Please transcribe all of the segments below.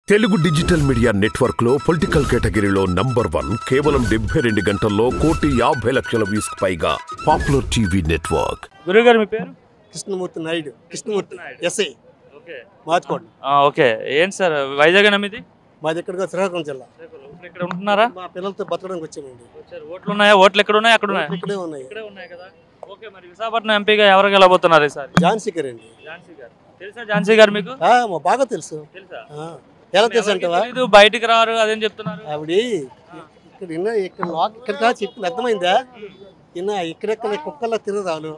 Telugu digital media network లో political కేటగిరీలో number 1 కేవలం 72 గంటల్లో 1,50,00,000 వ్యూస్ పైగా పాపులర్ టీవీ నెట్వర్క్. గురుగారు మీ పేరు? కృష్ణమూర్తి నాయుడు. ఎస్ఐ. ఓకే. మాత్కోడ్. ఓకే. ఏంటి సార్ వైజాగ్ మీది? మాది ఎక్కడికో శ్రీకాకుళం జిల్లా. ఇక్కడ ఉంటున్నారా? మా పిల్లలతో బతకడానికి వచ్చామండి. ఓట్లు ఉన్నాయా? ఓట్లు ఎక్కడ ఉన్నాయి? అక్కడ ఉన్నాయి? ఇక్కడే ఉన్నాయి. ఇక్కడే ఉన్నాయి కదా. ఓకే. మరి విశాఖపట్నం ఎంపీగా ఎవరు గెలబోతున్నారు ఈసారి? ఝాన్సీ గారు అండి. ఝాన్సీ గారు తెలుసా? ఝాన్సీ గారు మీకు బాగా తెలుసు. తెలుసా? ఎలా తెలుసు అంటావా? బయటికి రారు అదేం చెప్తున్నారు. ఆవిడ ఇక్కడ చెప్పింది అర్థమైందా? ఇక్కడెక్కడ కుక్కల్లో తిరగరాలు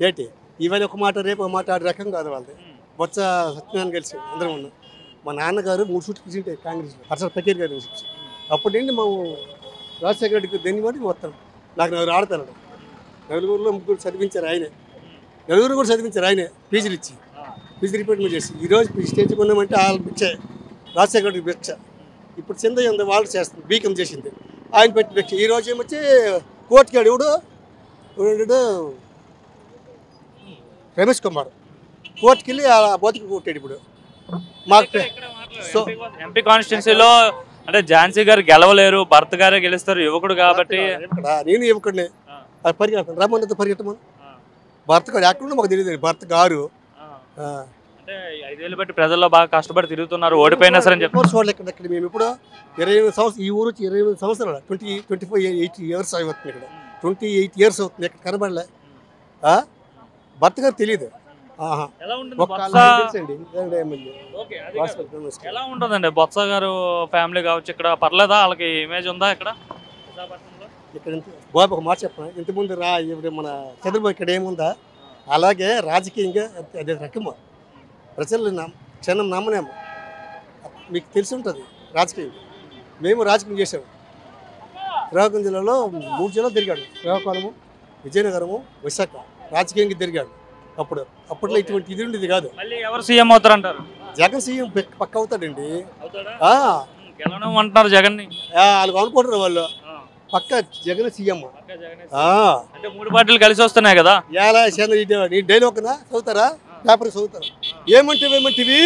ఏంటి ఇవాళ ఒక మాట రేపు ఒక మాట ఆడి రకం కాదు వాళ్ళది. బొత్స సత్యనారాయణ కలిసి అందరం ఉన్నాం. మా నాన్నగారు 3 సీట్లు కూర్చుంటే కాంగ్రెస్ అసలు ఫకీర్ గారు అప్పటి నుండి మేము రాజశేఖర రెడ్డికి దేని బట్టి మొత్తం నాకు ఆడతాను. నలుగురులో 3 చదివించారు ఆయనే. నలుగురు కూడా చదివించారు ఆయనే పీజీలు ఇచ్చి పీజీ రిపీట్మెంట్ చేసి ఈరోజు స్టేజ్కి ఉన్నామంటే వాళ్ళు భిక్ష రాజశేఖర రెడ్డి భిక్ష. ఇప్పుడు చిందయ్య ఉంది వాళ్ళు చేస్తుంది బీకం చేసింది ఆయన పెట్టి భిక్ష. ఈరోజు ఏమొచ్చి కోర్టుకి ఎవడు రమేష్ కుమార్ కోర్టుకి వెళ్ళి ఆ బతికి కొట్టాడు. ఇప్పుడు మాకు ఎంపీ కాన్స్టిట్యున్సీలో అంటే ఝాన్సీ గారు గెలవలేరు, భర్త గారే గెలుస్తారు, యువకుడు కాబట్టి. నేను యువకుడిని అది పరిగెడతాను రమ్మన్నది పరిగెట్టమని. భర్త గారు ఎక్కడ మాకు తెలియదు. భర్త గారు అంటే 5 ఏళ్ళు బట్టి ప్రజల్లో బాగా కష్టపడి తిరుగుతున్నారు, ఓడిపోయినా సరే చూడలే. ఇక్కడ మేము ఇప్పుడు 28 సంవత్సరాలు ఈ ఊరు 28 సంవత్సరాలు 25 years అవుతుంది. ఇక్కడ 28 years అవుతుంది. ఇక్కడ కనబడలే. భర్త గారు తెలియదు. ఎలా ఉంటుందండి బొత్స గారు ఫ్యామిలీ కావచ్చు? ఇక్కడ పర్లేదా? వాళ్ళకి ఇమేజ్ ఉందా ఇక్కడ? ఇక్కడ బాబు ఒక మాట చెప్పిన ఇంతకుముందు మన చంద్రబాబు ఇక్కడ ఏముందా అలాగే రాజకీయంగా అదే రకము ప్రజలు క్షణం నమ్మనేమో. మీకు తెలిసి ఉంటుంది రాజకీయం. మేము రాజకీయం చేసాము. శ్రీకాకుళం జిల్లాలో 3 జిల్లాలు తిరిగాడు. శ్రీకాకుళము, విజయనగరము, విశాఖ రాజకీయంగా తిరిగాడు. అప్పట్లో ఇటువంటి ఇది ఉండేది కాదు. మళ్ళీ ఎవరు సీఎం అవుతారంటారు? జగన్ సీఎం పక్క అవుతాడండి. అంటున్నారు జగన్ వాళ్ళు అనుకుంటారు వాళ్ళు పక్క జగన్ సీఎం. అంటే 3 పార్టీలు కలిసి వస్తున్నాయి కదా. నీ డైలాగ్ చదువుతారా? పేపర్ చదువుతారు. ఏమంటివి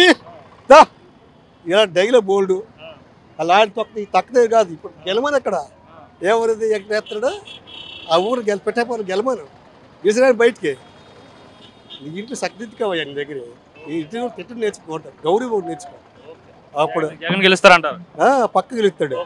ఇలా డైలాగ్ బోల్డ్ అలా తక్కువ కాదు. ఇప్పుడు గెలమని అక్కడ ఎవరిది ఎక్కడెత్తాడో ఆ ఊరు పెట్టేపోవాలి గెలమను విసిరాడు బయటికి. నీ ఇంట్లో సక్తిది కావాలి నీ దగ్గర ఈ ఇంటి తిట్టు నేర్చుకోవటం గౌరవం నేర్చుకో. అప్పుడు జగన్ గెలుస్తారంటారు. పక్క గెలుస్తాడు.